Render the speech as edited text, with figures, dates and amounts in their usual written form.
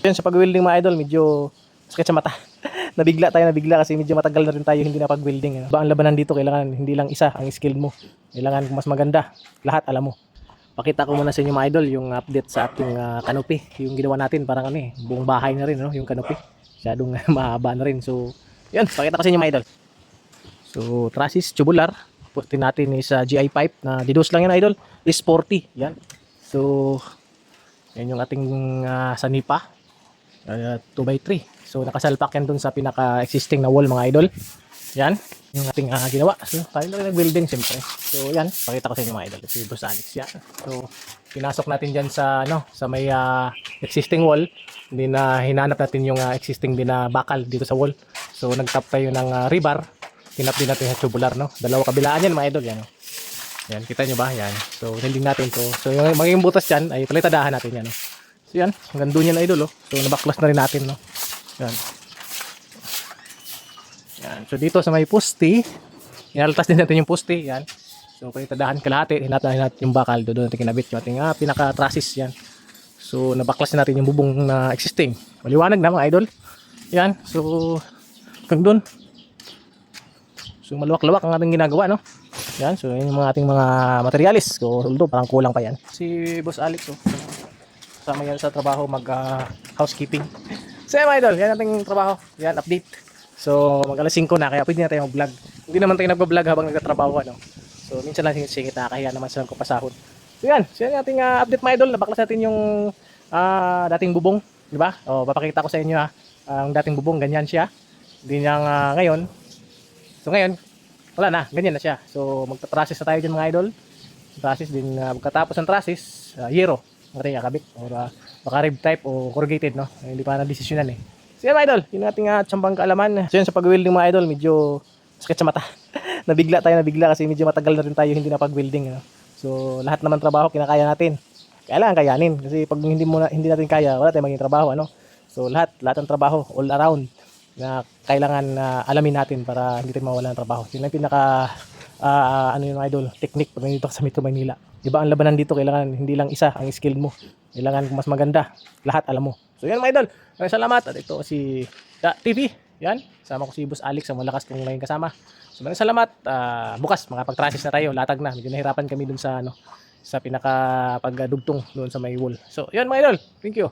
Yun, sa pag-welding mga idol, medyo sakit sa mata. Nabigla kasi medyo matagal na rin tayo hindi na pag-welding. Ba ang labanan dito, kailangan hindi lang isa ang skill mo. Kailangan mas maganda. Lahat alam mo. Pakita ko muna sa inyo mga idol yung update sa ating canopy. Yung ginawa natin parang ano buong bahay na rin no, yung canopy. Masyadong mahaba na rin. So, yun, pakita ko sa inyo mga idol. So, trusses tubular. Putin natin is GI pipe na didos lang yan idol. Is 40. Yan. So, yan yung ating sanipa. 2x3. So, nakasalpak yan dun sa pinaka-existing na wall mga idol. Yan. Yung ating ginawa. So, tayo na rin nag-building siyempre. So, yan. Pakita ko sa inyo mga idol. Si Boss Alex. Yan. So, pinasok natin dyan sa, sa may existing wall. Hindi na hinanap natin yung existing binabakal dito sa wall. So, nag-tap tayo ng rebar. Tinap din natin sa tubular, no? Dalawa kabilaan yan mga idol. Yan, no? Yan. Kita nyo ba? Yan. So, nilling natin to. So, yung magiging butas dyan ay palitadahan natin yan, no? So, yan. Hanggang doon yan idol, oh. So, nabaklas na rin natin, no? Yan. Yan. So dito sa may poste, inaltas din natin yung poste, yan. So palitadahan kalahati, hinatahan natin yung bakal, doon natin kinabit yung ating pinaka-trusses, yan. So nabaklas natin yung bubong na existing. Maliwanag na mga idol. Yan. So hanggang doon. So maluwak-luwak ang ating ginagawa, no? Yan. So yun yung mga ating mga materialis. So although parang kulang pa yan. Si Boss Alex, oh. Kasama yan sa trabaho housekeeping. So yan mga idol, yan ating trabaho. Yan, update. So mag alas 5 na, kaya pwede na tayo mag-vlog. Hindi naman tayo nagpa-vlog habang nagtatrabaho, ano. So minsan lang singit na, kaya naman silang kupasahod. So yan ating update mga idol. Nabaklas natin yung dating bubong, di ba? O, papakita ko sa inyo ang dating bubong, ganyan siya. Hindi niya ngayon. So ngayon, wala na, ganyan na siya. So magta-trusses na tayo dyan mga idol. Trusses din, pagkatapos ng trusses, yero. Ang kakabit or baka rib type o corrugated, no? Hindi pa na-desisyonan eh. So yan mga idol, yun ating tsambang kaalaman. So yan sa pag-welding mga idol, medyo sakit sa mata. nabigla kasi medyo matagal na rin tayo hindi na pag-welding, no? So lahat naman trabaho kinakaya natin. Kailangan kayanin kasi pag hindi natin kaya, wala tayong maging trabaho, ano? So lahat ng trabaho all around na kailangan alamin natin para hindi tayo mawala ng trabaho. Yun ang pinaka ano yung idol, technique pag nandito sa Metro Manila. Diba ang labanan dito, kailangan hindi lang isa ang skill mo. Kailangan mas maganda. Lahat alam mo. So yan mga idol. Maraming salamat. At ito si TV. Yan. Sama ko si Boss Alex ang malakas kong naging kasama. So maraming salamat. Bukas mga pag-trusses na tayo. Latag na. Medyo nahirapan kami dun sa sa pinaka pagdugtong doon sa may wall. So yan mga idol. Thank you.